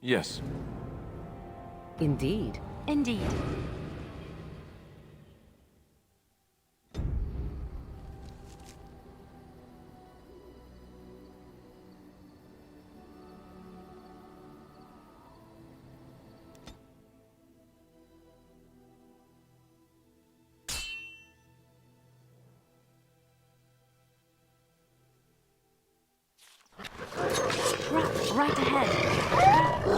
Yes. Indeed. Indeed. Right ahead. Right ahead.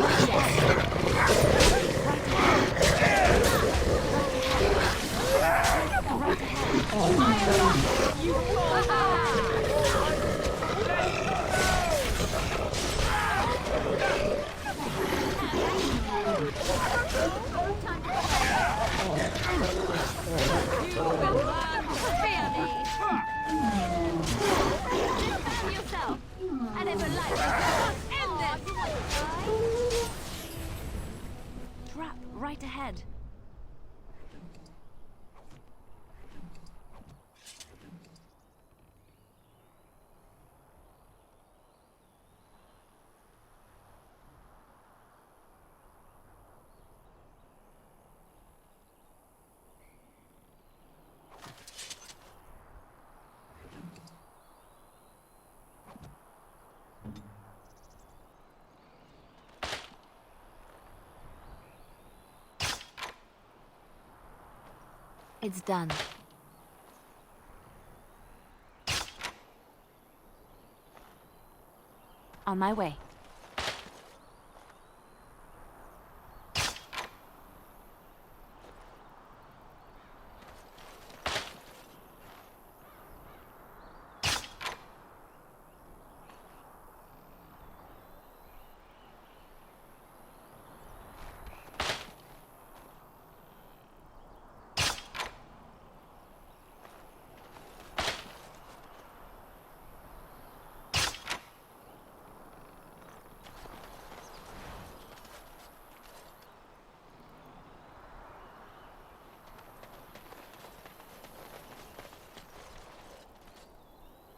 Yourself. I never liked this. End this. Trap right ahead. It's done. On my way.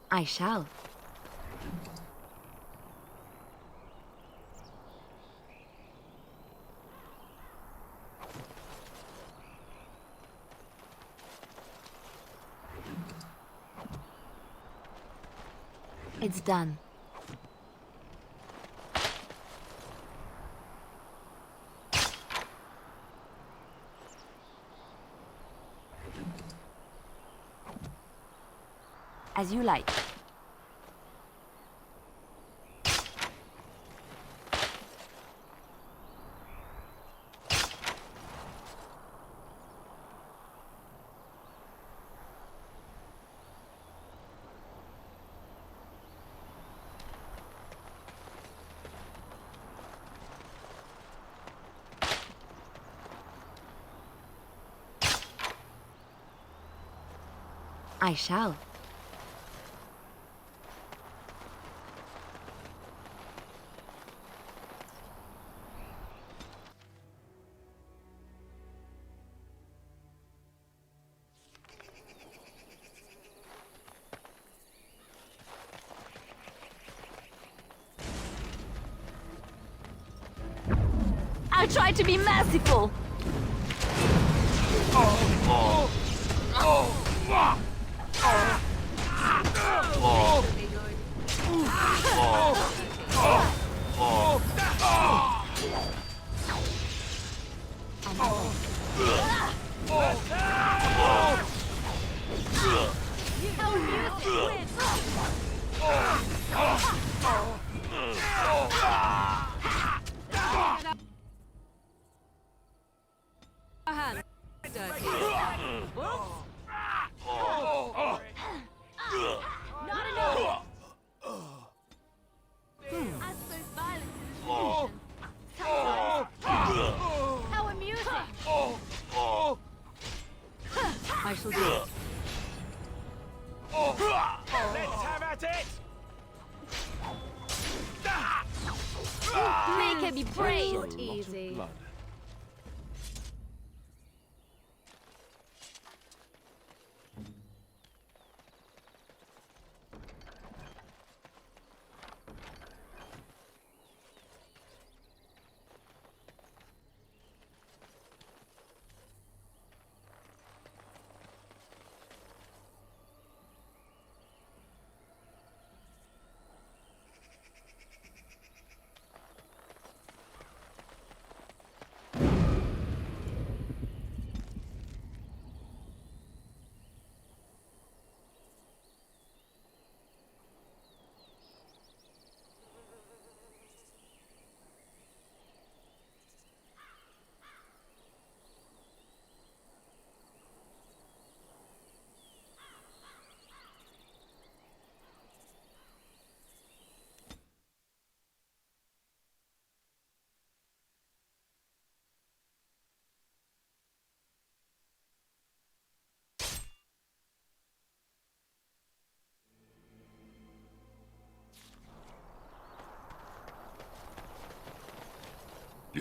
I shall. It's done. As you like. I shall. I tried to be merciful. I shall do it. Let's have at it! Make her be praised. Easy. Blood.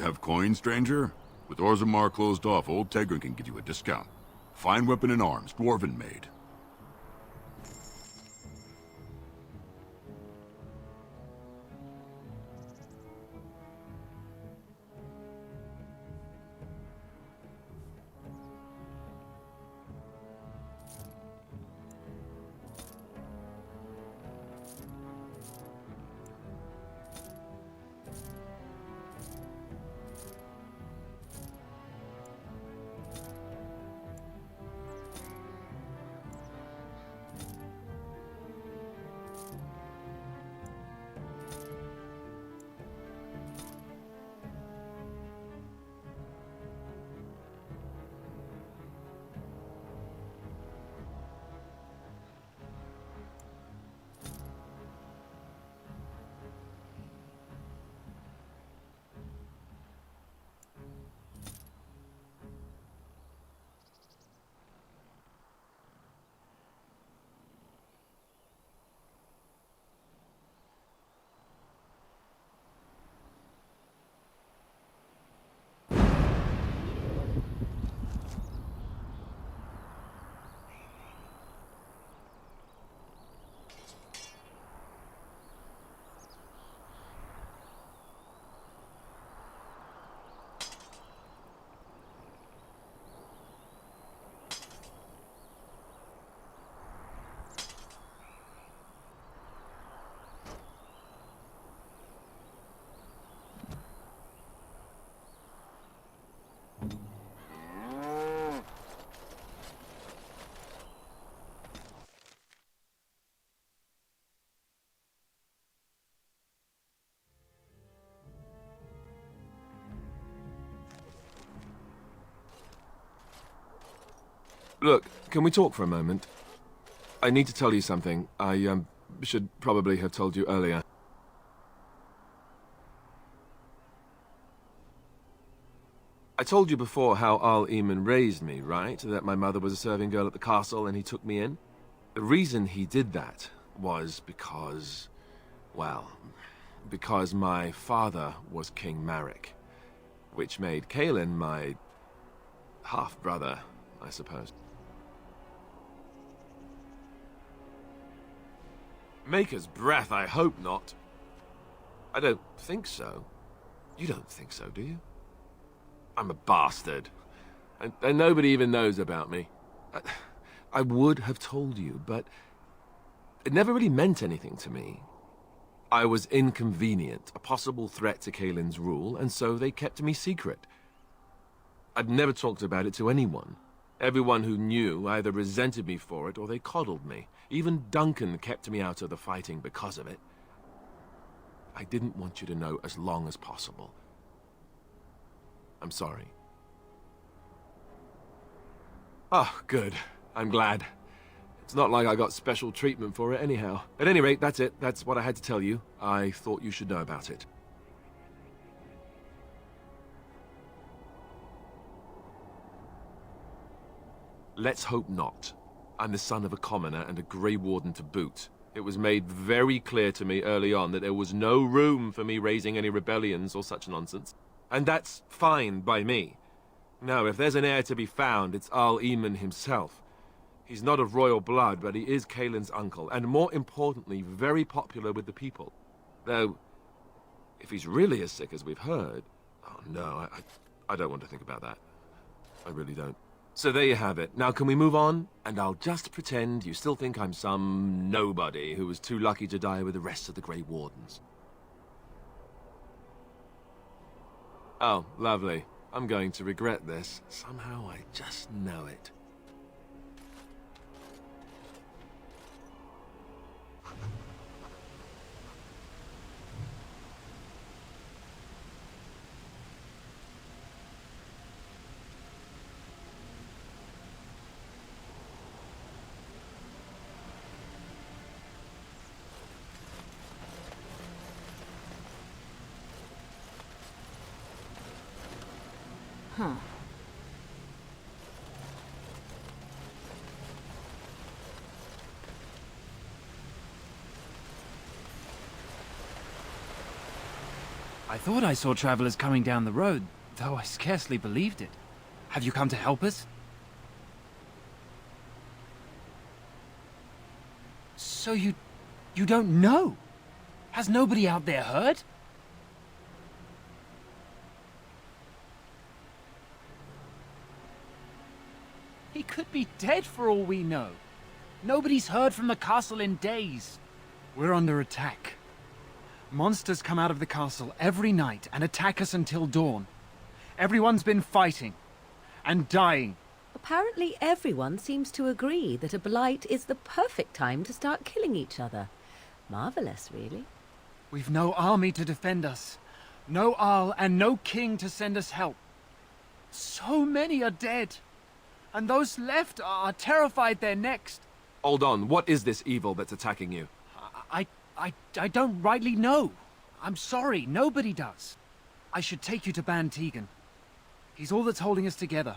Have coin, stranger? With Orzammar closed off, old Tegrin can give you a discount. Fine weapon and arms, dwarven made. Look, can we talk for a moment? I need to tell you something. I, should probably have told you earlier. I told you before how Al Eamon raised me, right? That my mother was a serving girl at the castle and he took me in? The reason he did that was because... well, because my father was King Marek, which made Kaelin my half-brother, I suppose. Maker's breath, I hope not. I don't think so. You don't think so, do you? I'm a bastard. And nobody even knows about me. I would have told you, but it never really meant anything to me. I was inconvenient, a possible threat to Kaelin's rule, and so they kept me secret. I'd never talked about it to anyone. Everyone who knew either resented me for it or they coddled me. Even Duncan kept me out of the fighting because of it. I didn't want you to know as long as possible. I'm sorry. Oh, good. I'm glad. It's not like I got special treatment for it anyhow. At any rate, that's it. That's what I had to tell you. I thought you should know about it. Let's hope not. I'm the son of a commoner and a Gray Warden to boot. It was made very clear to me early on that there was no room for me raising any rebellions or such nonsense. And that's fine by me. No, if there's an heir to be found, it's Al Eamon himself. He's not of royal blood, but he is Kaelin's uncle, and more importantly, very popular with the people. Though, if he's really as sick as we've heard... oh no, I don't want to think about that. I really don't. So there you have it. Now can we move on? And I'll just pretend you still think I'm some nobody who was too lucky to die with the rest of the Grey Wardens. Oh, lovely. I'm going to regret this. Somehow I just know it. Huh. I thought I saw travelers coming down the road, though I scarcely believed it. Have you come to help us? So you don't know? Has nobody out there heard? He could be dead for all we know. Nobody's heard from the castle in days. We're under attack. Monsters come out of the castle every night and attack us until dawn. Everyone's been fighting and dying. Apparently everyone seems to agree that a blight is the perfect time to start killing each other. Marvelous, really. We've no army to defend us. No Arl and no king to send us help. So many are dead. And those left are terrified they're next. Hold on, what is this evil that's attacking you? I don't rightly know. I'm sorry, nobody does. I should take you to Ban Tegan. He's all that's holding us together.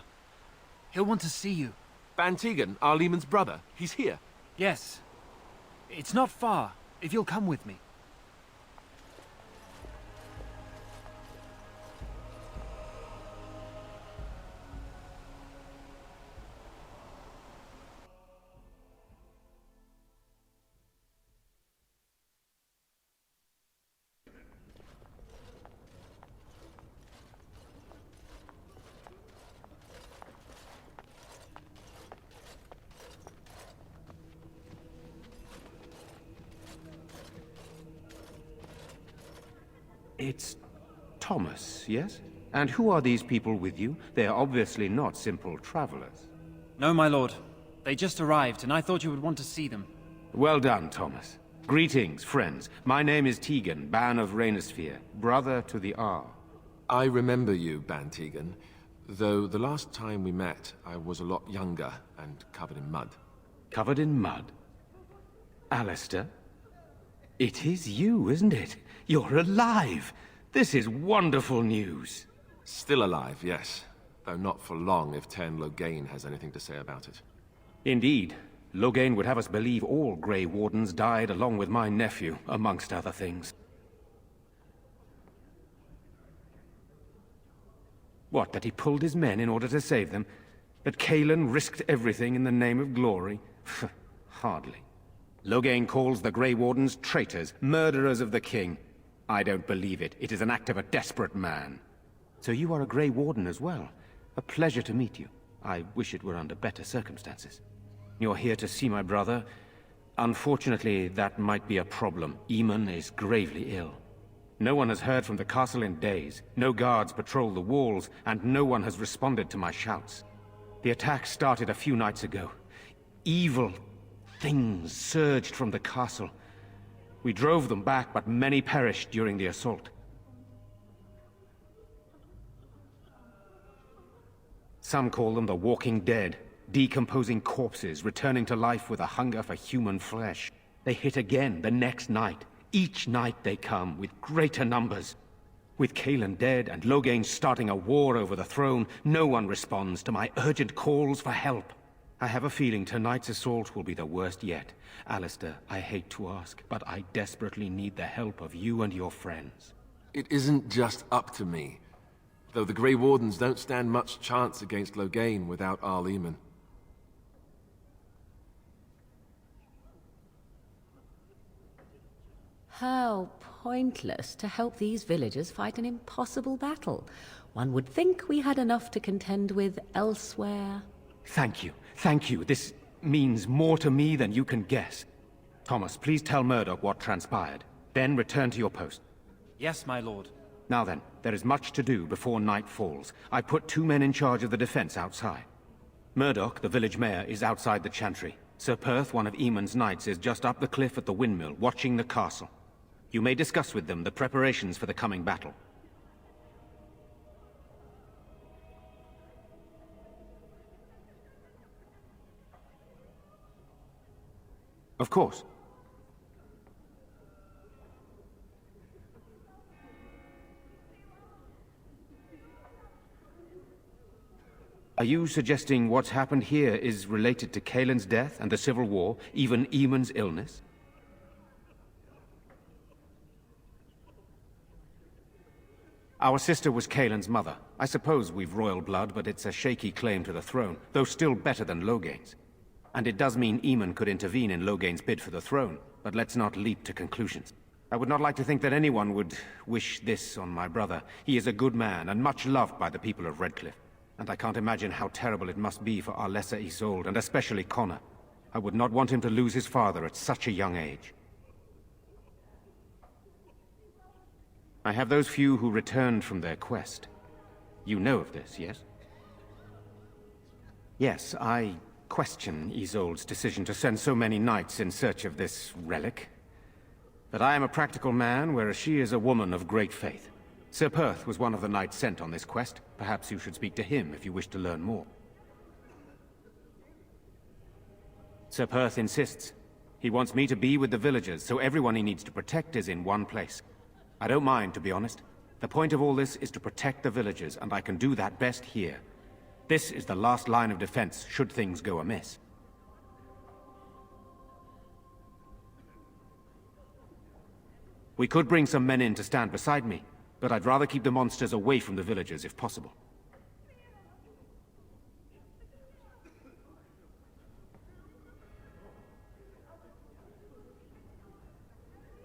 He'll want to see you. Ban Tegan, Arlemon's brother. He's here. Yes. It's not far, if you'll come with me. It's Thomas, yes? And who are these people with you? They are obviously not simple travelers. No, my lord. They just arrived, and I thought you would want to see them. Well done, Thomas. Greetings, friends. My name is Tegan, Ban of Rainersphere, brother to the Arl. I remember you, Ban Tegan, though the last time we met, I was a lot younger and covered in mud. Covered in mud? Alistair? It is you, isn't it? You're alive! This is wonderful news. Still alive, yes. Though not for long if Tern Loghain has anything to say about it. Indeed. Loghain would have us believe all Gray Wardens died along with my nephew, amongst other things. What, that he pulled his men in order to save them? That Cailan risked everything in the name of glory? Hardly. Loghain calls the Grey Wardens traitors, murderers of the king. I don't believe it. It is an act of a desperate man. So you are a Grey Warden as well. A pleasure to meet you. I wish it were under better circumstances. You're here to see my brother. Unfortunately, that might be a problem. Eamon is gravely ill. No one has heard from the castle in days. No guards patrol the walls, and no one has responded to my shouts. The attack started a few nights ago. Evil things surged from the castle. We drove them back, but many perished during the assault. Some call them the Walking Dead, decomposing corpses, returning to life with a hunger for human flesh. They hit again the next night. Each night they come, with greater numbers. With Cailan dead and Loghain starting a war over the throne, no one responds to my urgent calls for help. I have a feeling tonight's assault will be the worst yet. Alistair, I hate to ask, but I desperately need the help of you and your friends. It isn't just up to me. Though the Grey Wardens don't stand much chance against Loghain without Arleman. How pointless to help these villagers fight an impossible battle. One would think we had enough to contend with elsewhere. Thank you. Thank you. This means more to me than you can guess. Thomas, please tell Murdoch what transpired. Then return to your post. Yes, my lord. Now then, there is much to do before night falls. I put 2 men in charge of the defense outside. Murdoch, the village mayor, is outside the chantry. Sir Perth, one of Eamon's knights, is just up the cliff at the windmill, watching the castle. You may discuss with them the preparations for the coming battle. Of course. Are you suggesting what's happened here is related to Cailan's death and the Civil War, even Eamon's illness? Our sister was Kaelin's mother. I suppose we've royal blood, but it's a shaky claim to the throne, though still better than Loghain's. And it does mean Eamon could intervene in Loghain's bid for the throne, but let's not leap to conclusions. I would not like to think that anyone would wish this on my brother. He is a good man, and much loved by the people of Redcliffe. And I can't imagine how terrible it must be for our lesser Isolde, and especially Connor. I would not want him to lose his father at such a young age. I have those few who returned from their quest. You know of this, yes? Yes, I question Isolde's decision to send so many knights in search of this relic. But I am a practical man, whereas she is a woman of great faith. Sir Perth was one of the knights sent on this quest. Perhaps you should speak to him if you wish to learn more. Sir Perth insists. He wants me to be with the villagers, so everyone he needs to protect is in one place. I don't mind, to be honest. The point of all this is to protect the villagers, and I can do that best here. This is the last line of defense, should things go amiss. We could bring some men in to stand beside me, but I'd rather keep the monsters away from the villagers if possible.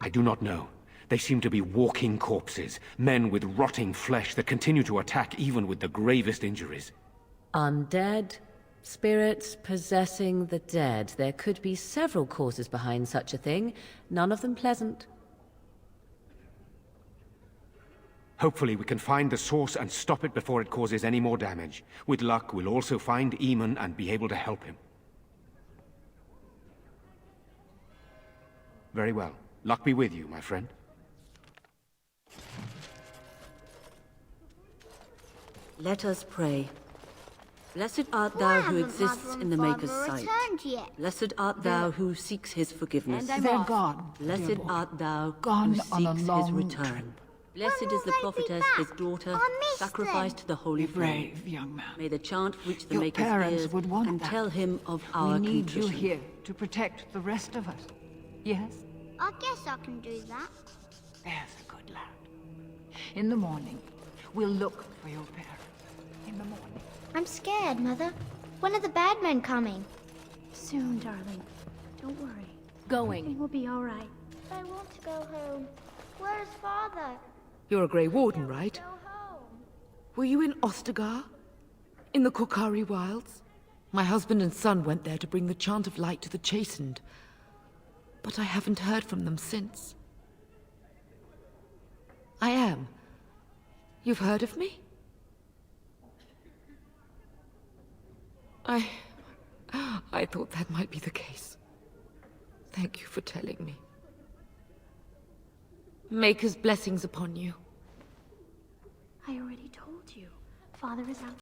I do not know. They seem to be walking corpses, men with rotting flesh that continue to attack even with the gravest injuries. Undead, spirits possessing the dead. There could be several causes behind such a thing, none of them pleasant. Hopefully we can find the source and stop it before it causes any more damage. With luck, we'll also find Eamon and be able to help him. Very well. Luck be with you, my friend. Let us pray. Blessed art thou who exists in the Maker's sight. Blessed art thou who seeks his forgiveness. They're gone. Blessed art thou Gone who on a seeks his long return. trip. Blessed is the prophetess, his daughter, sacrificed to the holy Be flame. brave, young man. May the chant reach the Your Maker's parents ears would want and that. tell him of our We need you contrition. here to protect the rest of us. Yes? I guess I can do that. There's a good lad. In the morning, we'll look for your parents. In the morning. I'm scared, Mother. When are the bad men coming? Soon, darling. Don't worry. Everything Going. will be all right. I want to go home. Where's Father? You're a Gray Warden, right? Go home. Were you in Ostagar? In the Korkari Wilds? My husband and son went there to bring the chant of light to the chastened. But I haven't heard from them since. I am. You've heard of me? I thought that might be the case. Thank you for telling me. Maker's blessings upon you. I already told you. Father is out.